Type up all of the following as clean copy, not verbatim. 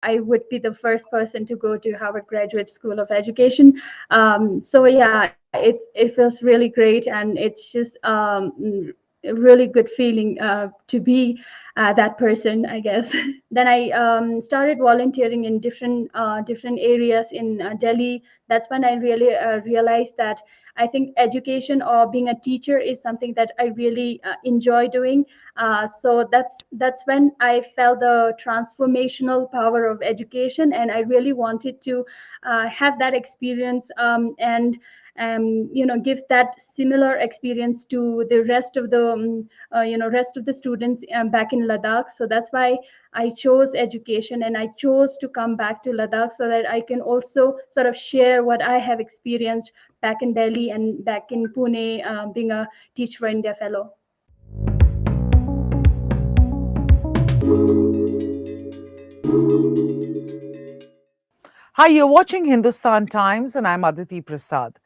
I would be the first person to go to Harvard Graduate School of Education. So yeah, it feels really great, and it's just a really good feeling to be that person, I guess. Then I started volunteering in different areas in Delhi. That's when I really realized that I think education or being a teacher is something that I really enjoy doing. So that's when I felt the transformational power of education, and I really wanted to have that experience, and give that similar experience to the rest of the rest of the students back in Ladakh. So that's why I chose education, and I chose to come back to Ladakh so that I can also sort of share what I have experienced back in Delhi and back in Pune, being a Teach for India fellow. Hi, you're watching Hindustan Times, and I'm Aditi Prasad.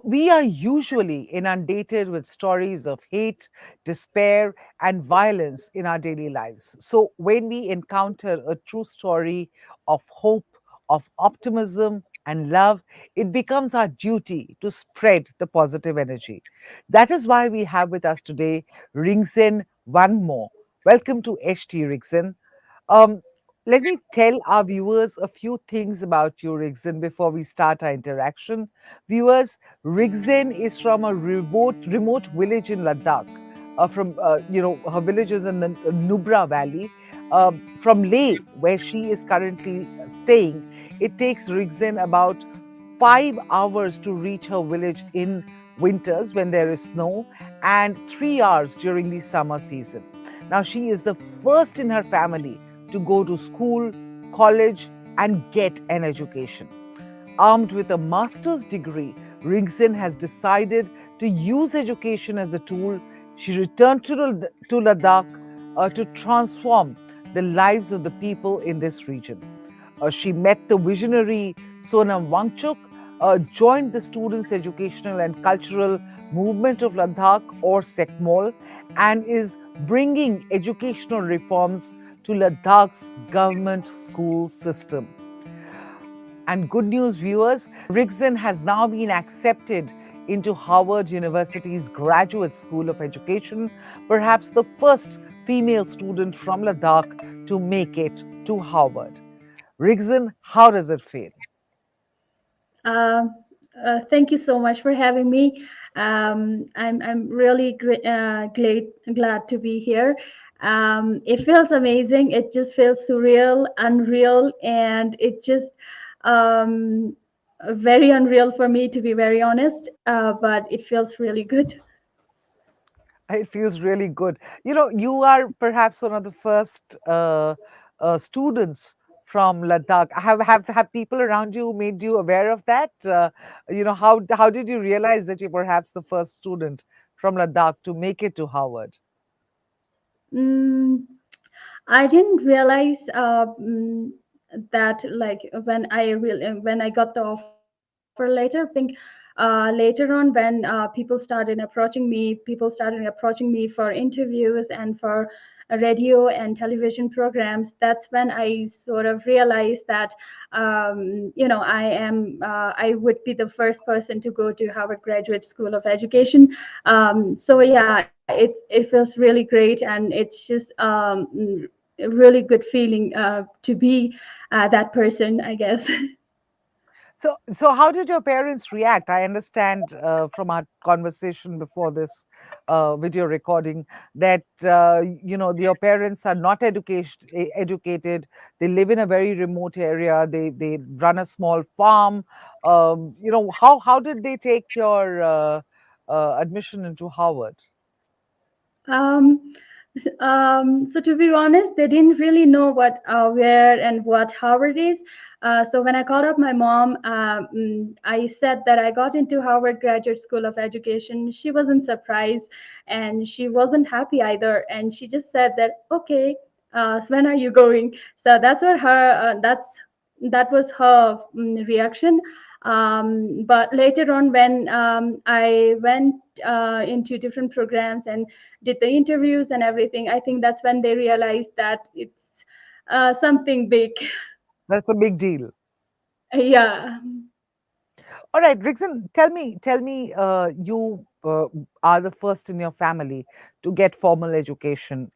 We are usually inundated with stories of hate, despair, and violence in our daily lives. So, when we encounter a true story of hope, of optimism, and love, it becomes our duty to spread the positive energy. That is why we have with us today Rigzen Wangmo. Welcome to HT Rigzen. Um, Let me tell our viewers a few things about you, Rigzen, before we start our interaction. Viewers, Rigzen is from a remote village in Ladakh. Her village is in the Nubra Valley. From Leh, where she is currently staying, it takes Rigzen about 5 hours to reach her village in winters when there is snow, and 3 hours during the summer season. Now, she is the first in her family to go to school, college, and get an education. Armed with a master's degree, Rigzen has decided to use education as a tool. She returned to Ladakh to transform the lives of the people in this region. She met the visionary Sonam Wangchuk, joined the Students' Educational and Cultural Movement of Ladakh, or SECMOL, and is bringing educational reforms to Ladakh's government school system. And good news, viewers, Rigzen has now been accepted into Harvard University's Graduate School of Education, perhaps the first female student from Ladakh to make it to Harvard. Rigzen, how does it feel? Uh, Thank you so much for having me. I'm really glad to be here. It feels amazing. It just feels surreal, unreal, and it just um, very unreal for me, to be very honest. But it feels really good. It feels really good. You know, you are perhaps one of the first students from Ladakh. Have people around you made you aware of that? How did you realize that you're perhaps the first student from Ladakh to make it to Harvard? Mm, I didn't realize that, like, when I got the offer later. I think later on, when people started approaching me for interviews and for radio and television programs. That's when I sort of realized that I would be the first person to go to Harvard Graduate School of Education. So yeah, it feels really great, and it's just a really good feeling to be that person, I guess. So how did your parents react? I understand from our conversation before this video recording that your parents are not educated. They live in a very remote area. They run a small farm. How did they take your admission into Harvard? Um, so to be honest, they didn't really know where and what Harvard is. So when I called up my mom, I said that I got into Harvard Graduate School of Education. She wasn't surprised, and she wasn't happy either. And she just said that, okay, when are you going? So that was her reaction. But later on, when I went into different programs and did the interviews and everything, I think that's when they realized that it's something big. That's a big deal. Yeah. All right, Rigzen, tell me, you are the first in your family to get formal education.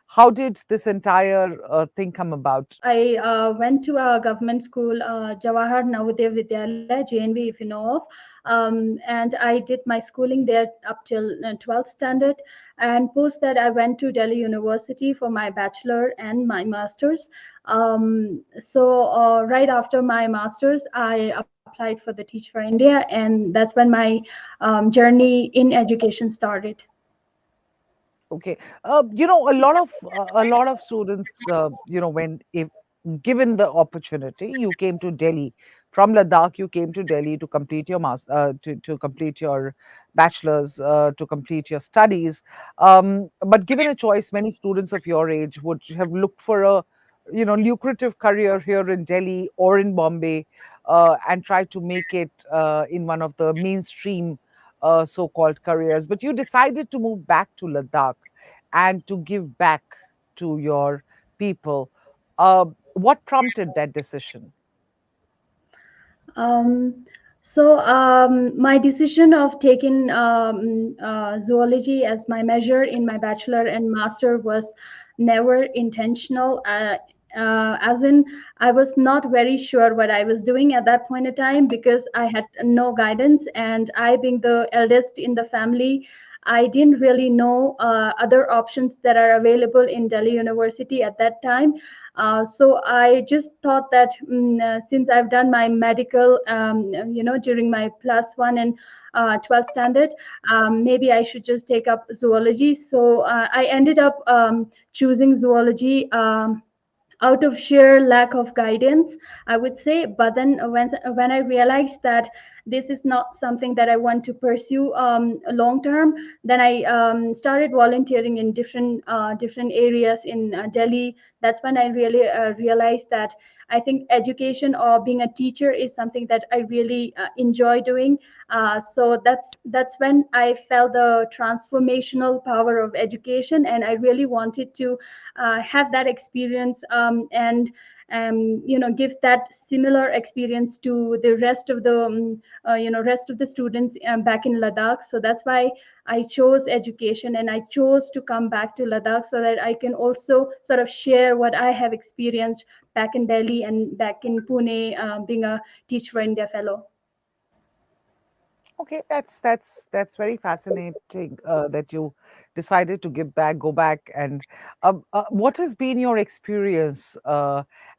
How did this entire thing come about? I went to a government school, Jawahar Navodaya Vidyalaya, JNV, if you know of. And I did my schooling there up till 12th standard. And post that, I went to Delhi University for my bachelor and my master's. Right after my master's, I applied for the Teach for India, and that's when my journey in education started. Okay, a lot of students, when if given the opportunity, you came to Delhi from Ladakh. You came to Delhi to complete your to complete your bachelor's, to complete your studies. But given a choice, many students of your age would have looked for a lucrative career here in Delhi or in Bombay, and tried to make it in one of the mainstream so-called careers. But you decided to move back to Ladakh and to give back to your people. What prompted that decision? Um, my decision of taking zoology as my major in my bachelor and master was never intentional. As in, I was not very sure what I was doing at that point of time because I had no guidance, and I, being the eldest in the family, I didn't really know other options that are available in Delhi University at that time. So I just thought that since I've done my medical, during my plus one and 12th standard, maybe I should just take up zoology. So I ended up choosing zoology. Out of sheer lack of guidance, I would say. But then when I realized that this is not something that I want to pursue long term, then I started volunteering in different areas in Delhi. That's when I really realized that I think education or being a teacher is something that I really enjoy doing. So that's when I felt the transformational power of education, and I really wanted to have that experience, and give that similar experience to the rest of the rest of the students back in Ladakh. So that's why I chose education, and I chose to come back to Ladakh so that I can also sort of share what I have experienced back in Delhi and back in Pune, being a Teach for India fellow. Okay, that's very fascinating that you decided to give back, go back, and what has been your experience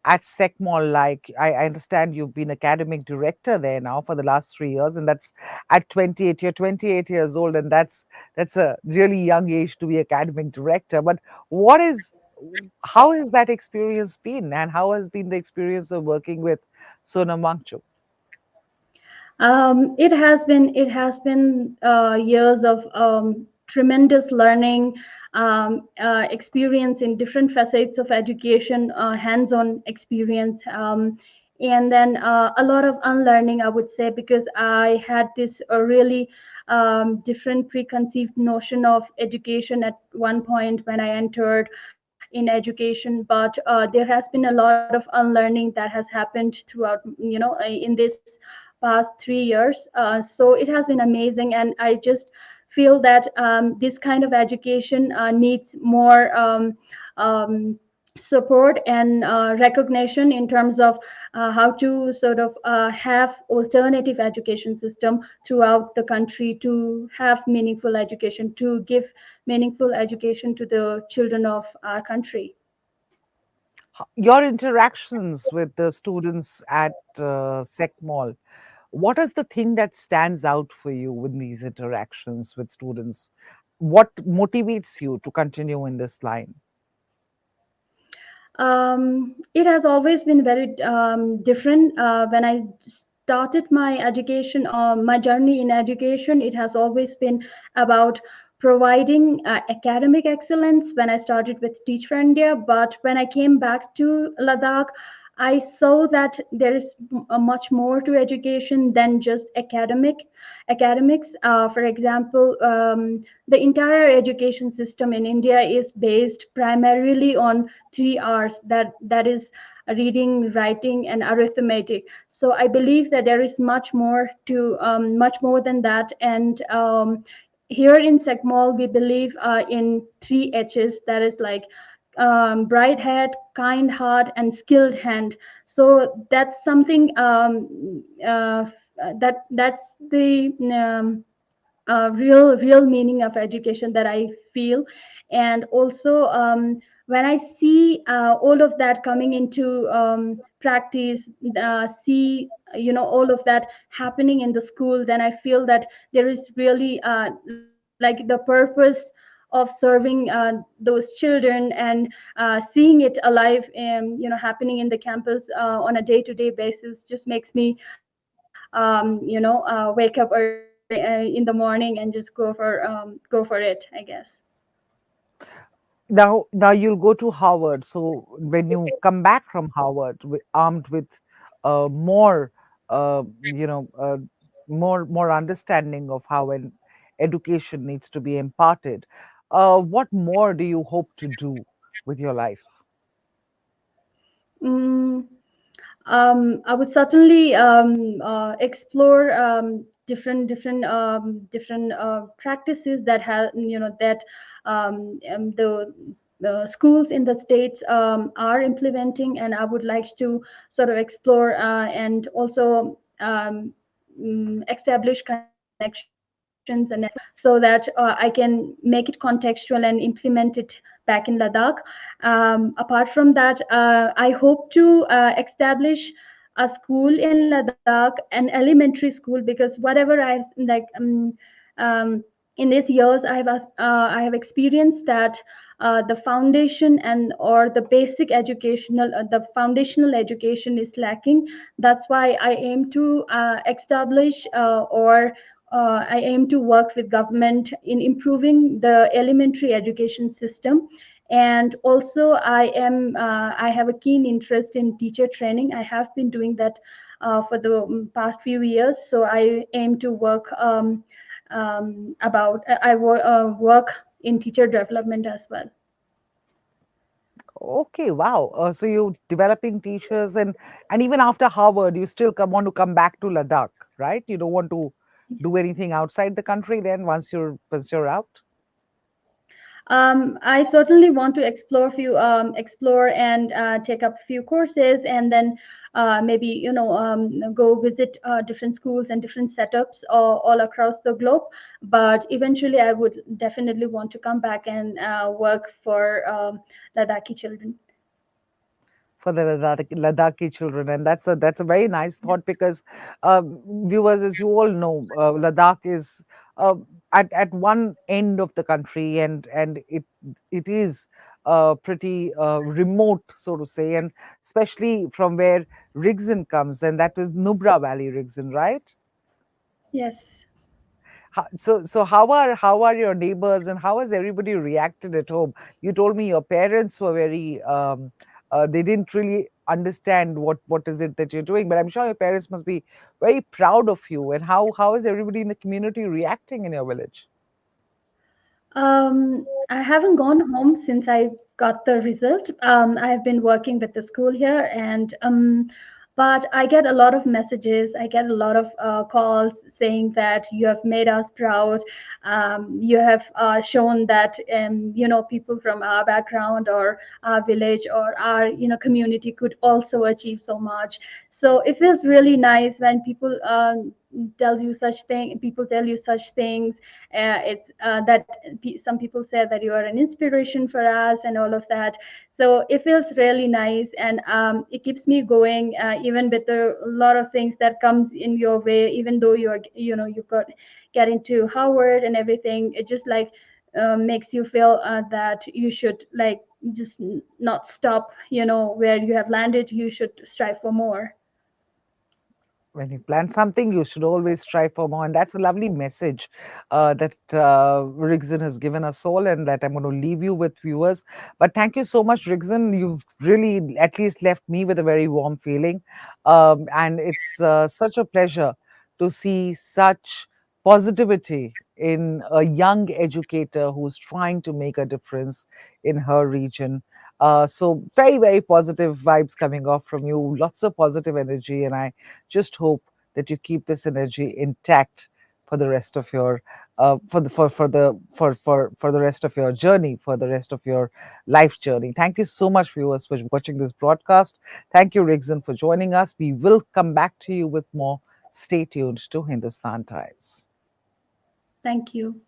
at SECMOL like? I understand you've been academic director there now for the last 3 years, and that's at 28. You're 28 years old, and that's a really young age to be academic director. But what is how has that experience been, and how has been the experience of working with Sonam Wangchuk? It has been years of tremendous learning, experience in different facets of education, hands-on experience, and then a lot of unlearning, I would say, because I had this really different preconceived notion of education at one point when I entered in education. But there has been a lot of unlearning that has happened throughout, in this past 3 years. So it has been amazing, and I just feel that this kind of education needs more support and recognition in terms of how to sort of have alternative education system throughout the country to have meaningful education, to give meaningful education to the children of our country. Your interactions with the students at SECMOL, what is the thing that stands out for you in these interactions with students? What motivates you to continue in this line? It has always been very different. When I started my education, my journey in education, it has always been about providing academic excellence when I started with Teach for India. But when I came back to Ladakh, I saw that there is much more to education than just academics. For example, the entire education system in India is based primarily on 3 R's. That is reading, writing, and arithmetic. So I believe that there is much more than that. And here in SECMOL, we believe in 3 H's. That is like bright head, kind heart, and skilled hand. So that's something that's the real meaning of education that I feel. And also, when I see all of that coming into practice, see all of that happening in the school, then I feel that there is really like the purpose of serving those children, and seeing it alive, happening in the campus on a day-to-day basis, just makes me wake up early in the morning and just go for it, I guess. Now you'll go to Harvard. So when you come back from Harvard armed with more, you know, more understanding of how an education needs to be imparted, what more do you hope to do with your life? Mm, I would certainly explore different practices that have that the schools in the states are implementing, and I would like to sort of explore and also establish connections and networks so that I can make it contextual and implement it back in Ladakh. Apart from that, I hope to establish a school in Ladakh, an elementary school, because whatever I've like in these years I have experienced that the foundation and or the basic educational the foundational education is lacking. That's why I aim to establish or I aim to work with government in improving the elementary education system. And also I have a keen interest in teacher training. I have been doing that for the past few years, so I aim to work in teacher development as well. Okay, wow. So you developing teachers, and even after Harvard, you still want to come back to Ladakh, right? You don't want to do anything outside the country then once you're out. I certainly want to explore and take up a few courses, and then maybe go visit different schools and different setups all across the globe. But eventually, I would definitely want to come back and work for Ladakhi children. For the Ladakhi children, and that's a very nice thought because viewers, as you all know, Ladakh is uh, at one end of the country, and it is pretty remote, so to say, and especially from where Rigzen comes, and that is Nubra Valley Rigzen, right? Yes. So how are your neighbors and how has everybody reacted at home? You told me your parents were very they didn't really understand what is it that you're doing, but I'm sure your parents must be very proud of you. And how is everybody in the community reacting in your village? I haven't gone home since I got the result. I have been working with the school here, and but I get a lot of messages. I get a lot of calls saying that you have made us proud. You have shown that people from our background or our village or our community could also achieve so much. So it feels really nice when people tell you such things. It's that some people say that you are an inspiration for us and all of that. So it feels really nice, and it keeps me going even with a lot of things that comes in your way. Even though you get into Harvard and everything, it just like makes you feel that you should like just not stop where you have landed. You should strive for more. When you plan something, you should always strive for more. And that's a lovely message that Rigzen has given us all, and that I'm going to leave you with, viewers. But thank you so much, Rigzen. You've really at least left me with a very warm feeling. And it's such a pleasure to see such positivity in a young educator who's trying to make a difference in her region. So very, very positive vibes coming off from you. Lots of positive energy, and I just hope that you keep this energy intact for the rest of your for the rest of your journey, for the rest of your life journey. Thank you so much, viewers, for watching this broadcast. Thank you, Rigzen, for joining us. We will come back to you with more. Stay tuned to Hindustan Times. Thank you.